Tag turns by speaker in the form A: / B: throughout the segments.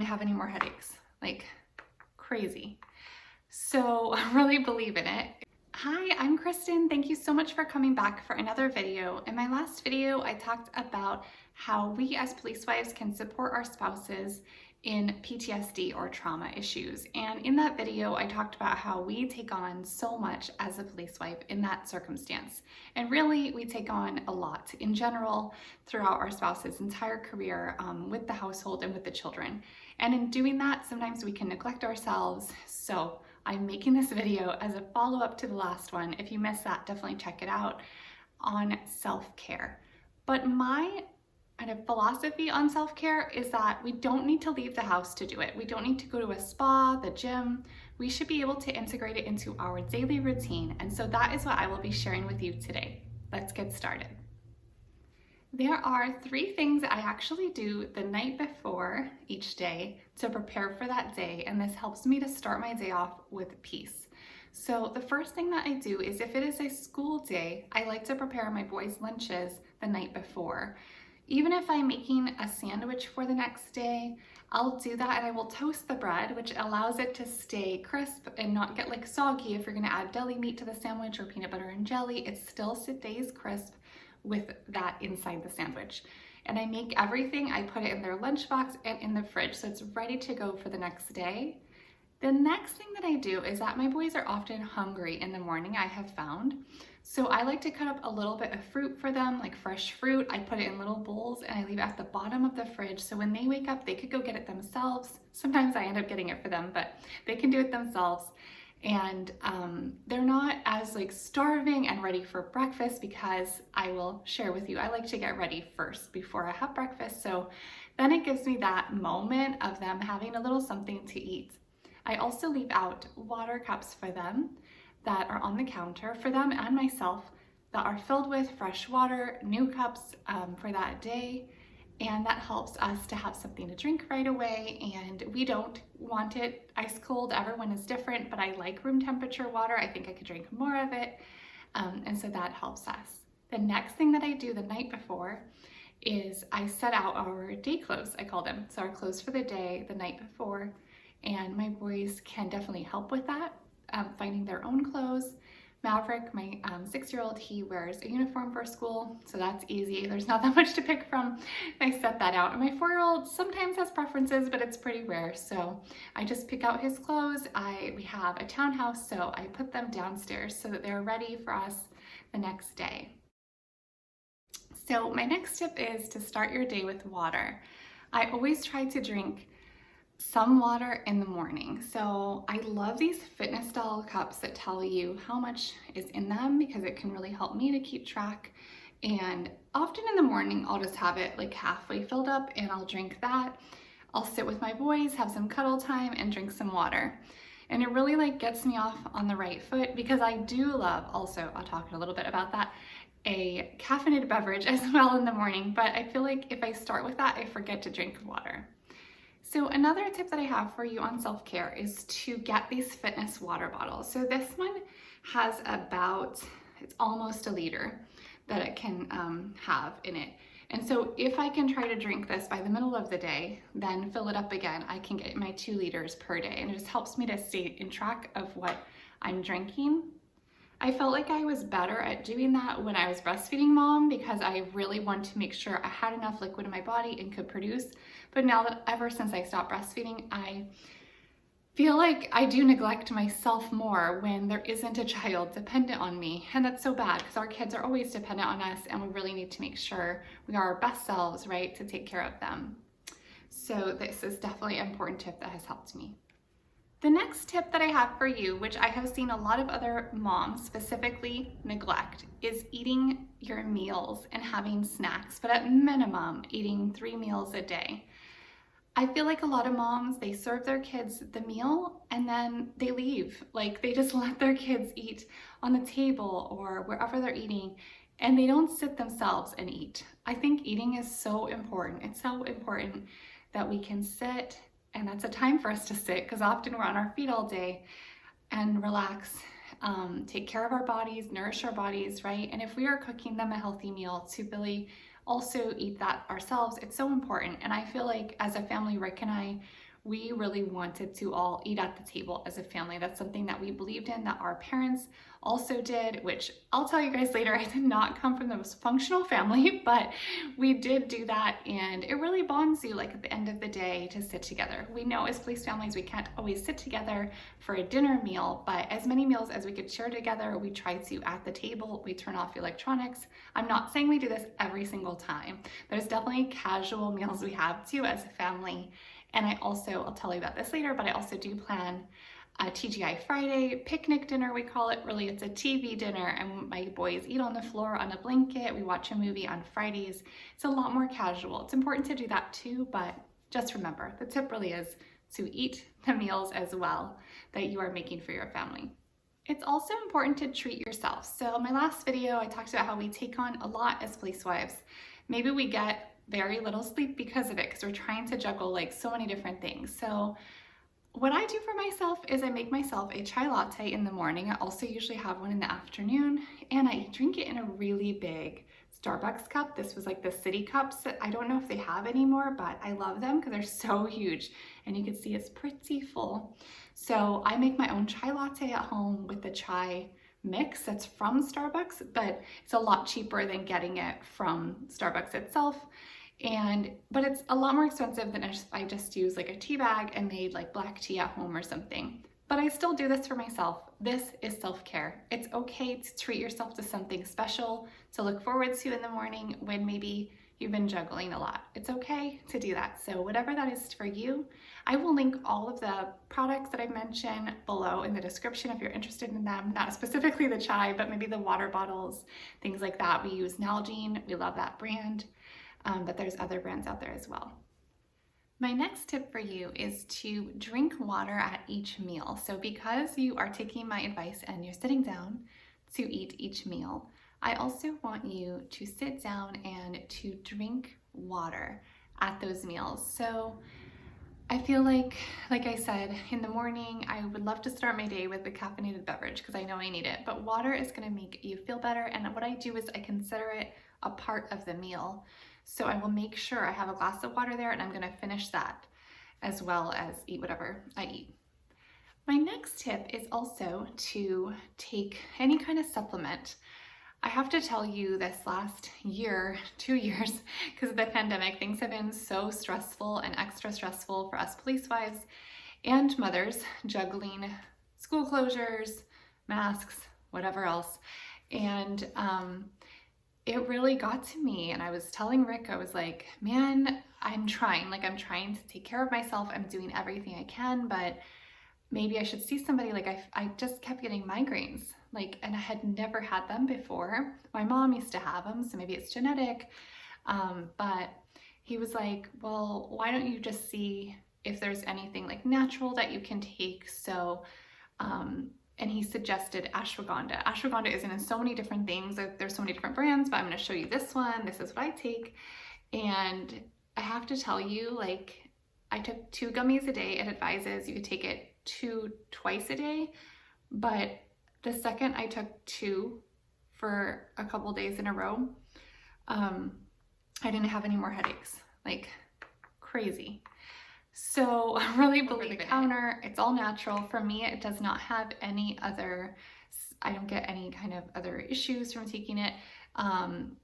A: have any more headaches, like crazy. So I really believe in it. Hi, I'm Kristen. Thank you so much for coming back for another video. In my last video, I talked about how we as police wives can support our spouses in PTSD or trauma issues. And in that video, I talked about how we take on so much as a police wife in that circumstance. And really, we take on a lot in general throughout our spouse's entire career with the household and with the children. And in doing that, sometimes we can neglect ourselves. So I'm making this video as a follow-up to the last one. If you missed that, definitely check it out, on self-care. But my kind of philosophy on self-care is that we don't need to leave the house to do it. We don't need to go to a spa, the gym. We should be able to integrate it into our daily routine. And so that is what I will be sharing with you today. Let's get started. There are 3 things I actually do the night before each day to prepare for that day, and this helps me to start my day off with peace. So the first thing that I do is, if it is a school day, I like to prepare my boys' lunches the night before. Even if I'm making a sandwich for the next day, I'll do that, and I will toast the bread, which allows it to stay crisp and not get like soggy. If you're gonna add deli meat to the sandwich or peanut butter and jelly, it still stays crisp with that inside the sandwich. And I make everything, I put it in their lunchbox and in the fridge, so it's ready to go for the next day. The next thing that I do is that my boys are often hungry in the morning, I have found. So I like to cut up a little bit of fruit for them, like fresh fruit. I put it in little bowls and I leave it at the bottom of the fridge. So when they wake up, they could go get it themselves. Sometimes I end up getting it for them, but they can do it themselves. And they're not as like starving and ready for breakfast, because I will share with you, I like to get ready first before I have breakfast. So then it gives me that moment of them having a little something to eat. I also leave out water cups for them that are on the counter for them and myself that are filled with fresh water, new cups for that day. And that helps us to have something to drink right away. And we don't want it ice cold. Everyone is different, but I like room temperature water. I think I could drink more of it. And so that helps us. The next thing that I do the night before is I set out our day clothes, I call them. So our clothes for the day, the night before. And my boys can definitely help with that, finding their own clothes. Maverick, my 6-year-old, he wears a uniform for school, so that's easy. There's not that much to pick from. I set that out. And my 4-year-old sometimes has preferences, but it's pretty rare. So I just pick out his clothes. We have a townhouse, so I put them downstairs so that they're ready for us the next day. So my next tip is to start your day with water. I always try to drink some water in the morning. So I love these fitness style cups that tell you how much is in them, because it can really help me to keep track. And often in the morning, I'll just have it like halfway filled up and I'll drink that. I'll sit with my boys, have some cuddle time, and drink some water. And it really like gets me off on the right foot, because I do love, also, I'll talk a little bit about that, a caffeinated beverage as well in the morning. But I feel like if I start with that, I forget to drink water. So another tip that I have for you on self-care is to get these fitness water bottles. So this one has about, it's almost a liter that it can have in it. And so if I can try to drink this by the middle of the day, then fill it up again, I can get my 2 liters per day. And it just helps me to stay in track of what I'm drinking. I felt like I was better at doing that when I was breastfeeding mom, because I really wanted to make sure I had enough liquid in my body and could produce. But now that ever since I stopped breastfeeding, I feel like I do neglect myself more when there isn't a child dependent on me. And that's so bad, because our kids are always dependent on us, and we really need to make sure we are our best selves, right, to take care of them. So this is definitely an important tip that has helped me. The next tip that I have for you, which I have seen a lot of other moms specifically neglect, is eating your meals and having snacks, but at minimum, eating 3 meals a day. I feel like a lot of moms, they serve their kids the meal and then they leave. Like they just let their kids eat on the table or wherever they're eating, and they don't sit themselves and eat. I think eating is so important. It's so important that we can sit, and that's a time for us to sit, because often we're on our feet all day, and relax, take care of our bodies, nourish our bodies, right? And if we are cooking them a healthy meal, to really also eat that ourselves, it's so important. And I feel like as a family, Rick and I, we really wanted to all eat at the table as a family. That's something that we believed in, that our parents also did, which I'll tell you guys later, I did not come from the most functional family, but we did do that, and it really bonds you, like at the end of the day, to sit together. We know as police families we can't always sit together for a dinner meal, but as many meals as we could share together, we try to at the table. We turn off electronics. I'm not saying we do this every single time. There's definitely casual meals we have too as a family. And I'll tell you about this later, but I also do plan a TGI Friday picnic dinner, we call it. Really, it's a TV dinner, and my boys eat on the floor on a blanket. We watch a movie on Fridays. It's a lot more casual. It's important to do that too, but just remember, the tip really is to eat the meals as well that you are making for your family. It's also important to treat yourself. So in my last video, I talked about how we take on a lot as police wives. Maybe we get very little sleep because of it, because we're trying to juggle like so many different things. So what I do for myself is I make myself a chai latte in the morning. I also usually have one in the afternoon, and I drink it in a really big Starbucks cup. This was like the city cups. I don't know if they have anymore, but I love them because they're so huge, and you can see it's pretty full. So I make my own chai latte at home with the chai mix that's from Starbucks, but it's a lot cheaper than getting it from Starbucks itself. But it's a lot more expensive than if I just use like a tea bag and made like black tea at home or something. But I still do this for myself. This is self-care. It's okay to treat yourself to something special to look forward to in the morning when maybe you've been juggling a lot. It's okay to do that. So whatever that is for you, I will link all of the products that I mentioned below in the description if you're interested in them. Not specifically the chai, but maybe the water bottles, things like that. We use Nalgene. We love that brand. But there's other brands out there as well. My next tip for you is to drink water at each meal. So because you are taking my advice and you're sitting down to eat each meal, I also want you to sit down and to drink water at those meals. So I feel like I said, in the morning, I would love to start my day with a caffeinated beverage because I know I need it, but water is gonna make you feel better. And what I do is I consider it a part of the meal. So I will make sure I have a glass of water there, and I'm gonna finish that as well as eat whatever I eat. My next tip is also to take any kind of supplement. I have to tell you, this last year, 2 years, because of the pandemic, things have been so stressful and extra stressful for us police wives and mothers, juggling school closures, masks, whatever else. And it really got to me, and I was telling Rick, I was like, man, I'm trying to take care of myself. I'm doing everything I can, but maybe I should see somebody. Like I just kept getting migraines, and I had never had them before. My mom used to have them, so maybe it's genetic. But he was like, well, why don't you just see if there's anything like natural that you can take? So, and he suggested ashwagandha. Ashwagandha is in so many different things. There's so many different brands, but I'm gonna show you this one. This is what I take. And I have to tell you, I took 2 gummies a day. It advises you could take it 2 twice a day. But the second I took 2 for a couple days in a row, I didn't have any more headaches, crazy. So I really believe it. Counter, it's all natural. For me, it does not have any other, I don't get any kind of other issues from taking it.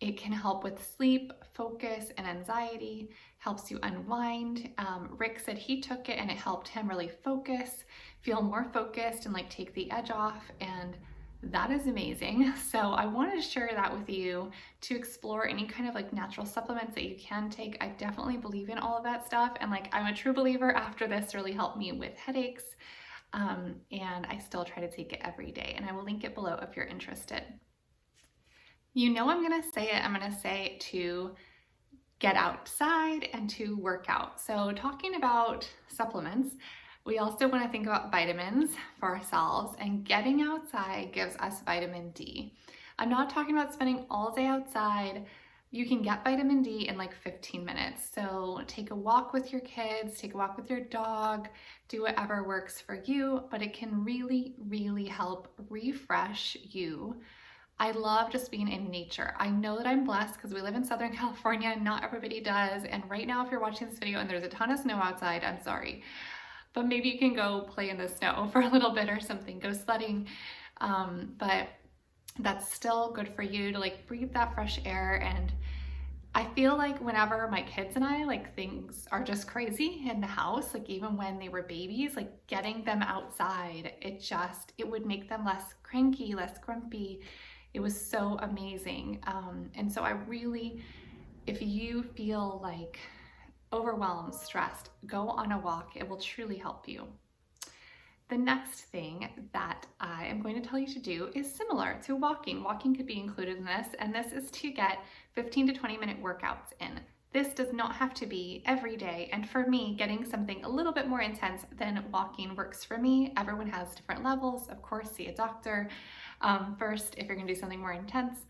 A: It can help with sleep, focus, and anxiety, helps you unwind. Rick said he took it and it helped him really focus, feel more focused, and take the edge off, and that is amazing. So I wanted to share that with you to explore any kind of natural supplements that you can take. I definitely believe in all of that stuff, and I'm a true believer. After this really helped me with headaches, and I still try to take it every day, and I will link it below if you're interested. You know I'm gonna say it, I'm gonna say to get outside and to work out. So talking about supplements, we also want to think about vitamins for ourselves, and getting outside gives us vitamin D. I'm not talking about spending all day outside. You can get vitamin D in 15 minutes. So take a walk with your kids, take a walk with your dog, do whatever works for you, but it can really, really help refresh you I love just being in nature. I know that I'm blessed because we live in Southern California. Not everybody does. And right now, if you're watching this video and there's a ton of snow outside, I'm sorry. But maybe you can go play in the snow for a little bit or something, go sledding. But that's still good for you to like breathe that fresh air. And I feel like whenever my kids and I, like, things are just crazy in the house, like even when they were babies, like getting them outside, it would make them less cranky, less grumpy. It was so amazing. And so I really, if you feel like overwhelmed, stressed, go on a walk. It will truly help you. The next thing that I am going to tell you to do is similar to walking. Walking could be included in this, and this is to get 15 to 20-minute workouts in. This does not have to be every day, and for me, getting something a little bit more intense than walking works for me. Everyone has different levels. Of course, see a doctor first if you're gonna do something more intense.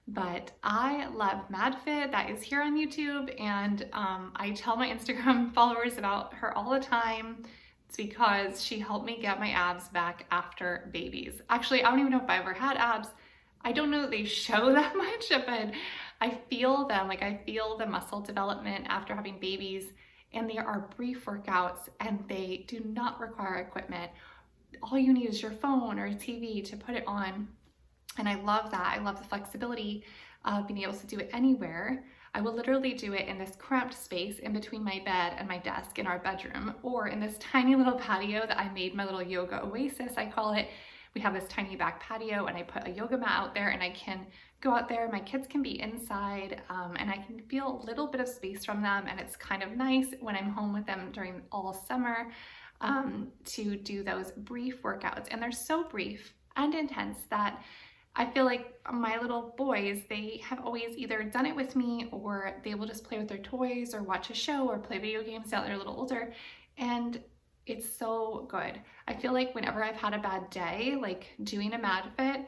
A: But I love MadFit, that is here on YouTube, and I tell my Instagram followers about her all the time. It's because she helped me get my abs back after babies. Actually, I don't even know if I ever had abs. I don't know that they show that much, but I feel them. Like, I feel the muscle development after having babies, and they are brief workouts and they do not require equipment. All you need is your phone or a TV to put it on. And I love that. I love the flexibility of being able to do it anywhere. I will literally do it in this cramped space in between my bed and my desk in our bedroom, or in this tiny little patio that I made, my little yoga oasis, I call it. We have this tiny back patio and I put a yoga mat out there and I can go out there. My kids can be inside and I can feel a little bit of space from them, and it's kind of nice when I'm home with them during all summer to do those brief workouts. And they're so brief and intense that I feel like my little boys, they have always either done it with me or they will just play with their toys or watch a show or play video games now that they're a little older. And it's so good. I feel like whenever I've had a bad day, like doing a MadFit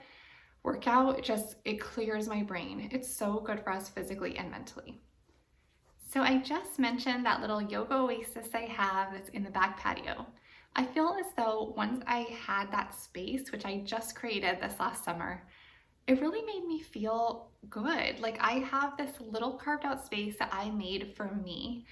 A: workout, it clears my brain. It's so good for us physically and mentally. So I just mentioned that little yoga oasis I have that's in the back patio. I feel as though once I had that space, which I just created this last summer, it really made me feel good. Like, I have this little carved out space that I made for me.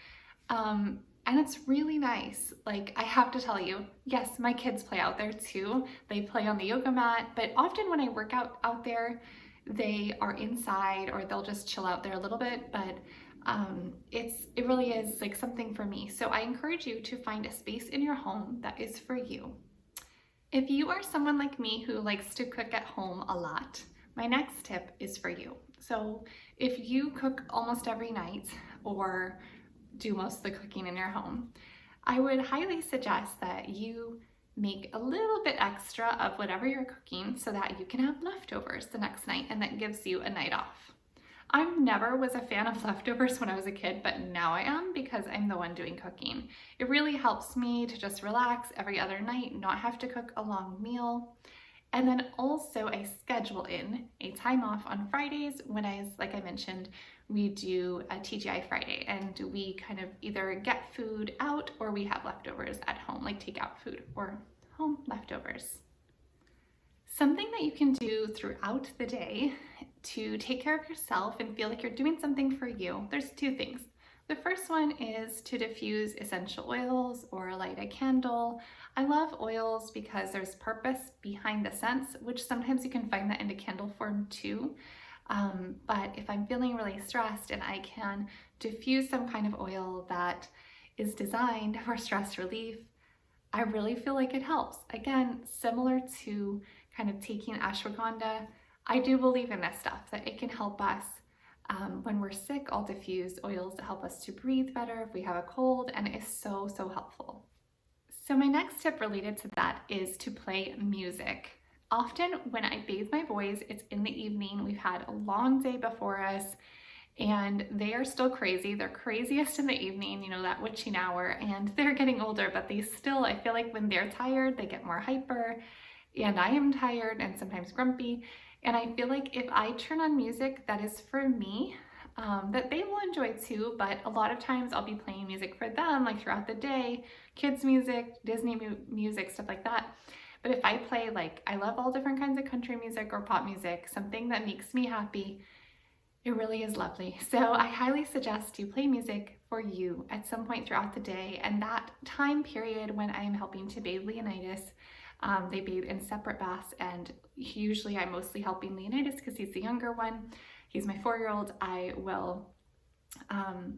A: And it's really nice. Like, I have to tell you, yes, my kids play out there too. They play on the yoga mat, but often when I work out there, they are inside or they'll just chill out there a little bit, but it really is like something for me. So I encourage you to find a space in your home that is for you. If you are someone like me who likes to cook at home a lot, my next tip is for you. So if you cook almost every night or do most of the cooking in your home, I would highly suggest that you make a little bit extra of whatever you're cooking so that you can have leftovers the next night, and that gives you a night off. I never was a fan of leftovers when I was a kid, but now I am because I'm the one doing cooking. It really helps me to just relax every other night, not have to cook a long meal. And then also I schedule in a time off on Fridays when like I mentioned, we do a TGI Friday, and we kind of either get food out or we have leftovers at home, like takeout food or home leftovers. Something that you can do throughout the day to take care of yourself and feel like you're doing something for you, there's two things. The first one is to diffuse essential oils or light a candle. I love oils because there's purpose behind the scents, which sometimes you can find that in the candle form too. But if I'm feeling really stressed and I can diffuse some kind of oil that is designed for stress relief, I really feel like it helps. Again, similar to kind of taking ashwagandha, I do believe in this stuff, that it can help us. When we're sick, I'll diffuse oils to help us to breathe better if we have a cold, and it is so, so helpful. So my next tip related to that is to play music. Often when I bathe my boys, it's in the evening. We've had a long day before us and they are still crazy. They're craziest in the evening, you know, that witching hour, and they're getting older, but they still, I feel like when they're tired, they get more hyper, and I am tired and sometimes grumpy. And I feel like if I turn on music that is for me, that they will enjoy too, but a lot of times I'll be playing music for them, like throughout the day, kids music, Disney music, stuff like that. But if I play, like, I love all different kinds of country music or pop music, something that makes me happy, it really is lovely. So I highly suggest you play music for you at some point throughout the day. And that time period when I am helping to bathe Leonidas, they bathe in separate baths, and usually I'm mostly helping Leonidas because he's the younger one. He's my 4-year-old. I will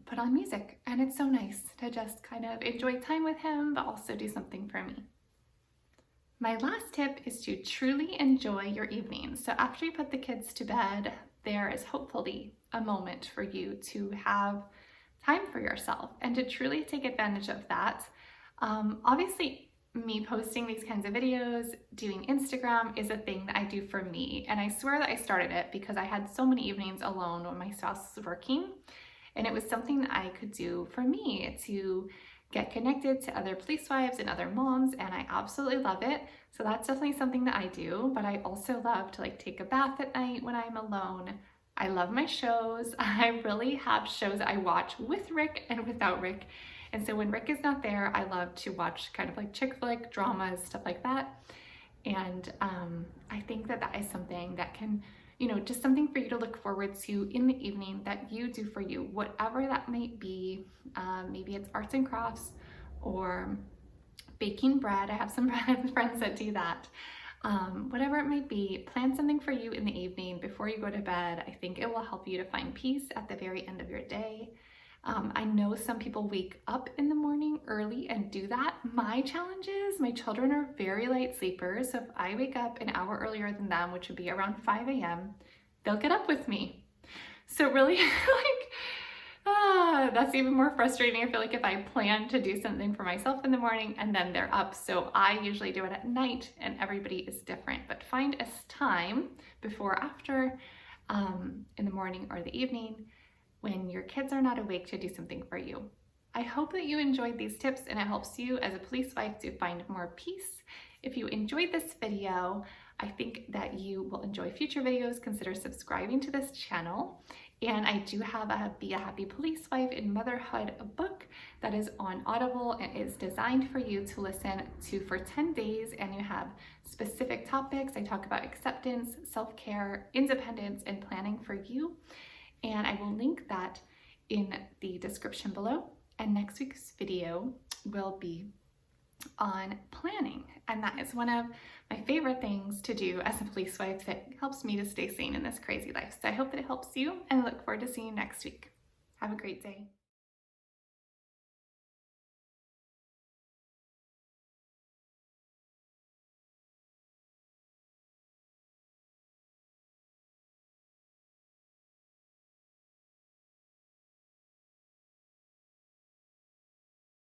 A: put on music, and it's so nice to just kind of enjoy time with him, but also do something for me. My last tip is to truly enjoy your evening. So after you put the kids to bed, there is hopefully a moment for you to have time for yourself and to truly take advantage of that. Obviously, me posting these kinds of videos, doing Instagram is a thing that I do for me. And I swear that I started it because I had so many evenings alone when my spouse was working. And it was something that I could do for me to get connected to other police wives and other moms, and I absolutely love it. So that's definitely something that I do, but I also love to like take a bath at night when I'm alone. I love my shows. I really have shows I watch with Rick and without Rick. And so when Rick is not there, I love to watch kind of like chick flick, dramas, stuff like that. And I think that that is something that can, just something for you to look forward to in the evening that you do for you, whatever that might be. Maybe it's arts and crafts or baking bread. I have some friends that do that. Whatever it might be, plan something for you in the evening before you go to bed. I think it will help you to find peace at the very end of your day. I know some people wake up in the morning early and do that. My challenge is my children are very light sleepers. So if I wake up an hour earlier than them, which would be around 5 a.m., they'll get up with me. So really, that's even more frustrating. I feel like if I plan to do something for myself in the morning and then they're up. So I usually do it at night, and everybody is different. But find a time before or after, in the morning or the evening, when your kids are not awake, to do something for you. I hope that you enjoyed these tips and it helps you as a police wife to find more peace. If you enjoyed this video, I think that you will enjoy future videos. Consider subscribing to this channel. And I do have a Be a Happy Police Wife in Motherhood book that is on Audible and is designed for you to listen to for 10 days. And you have specific topics. I talk about acceptance, self-care, independence, and planning for you. And I will link that in the description below. And next week's video will be on planning. And that is one of my favorite things to do as a police wife that helps me to stay sane in this crazy life. So I hope that it helps you, and I look forward to seeing you next week. Have a great day.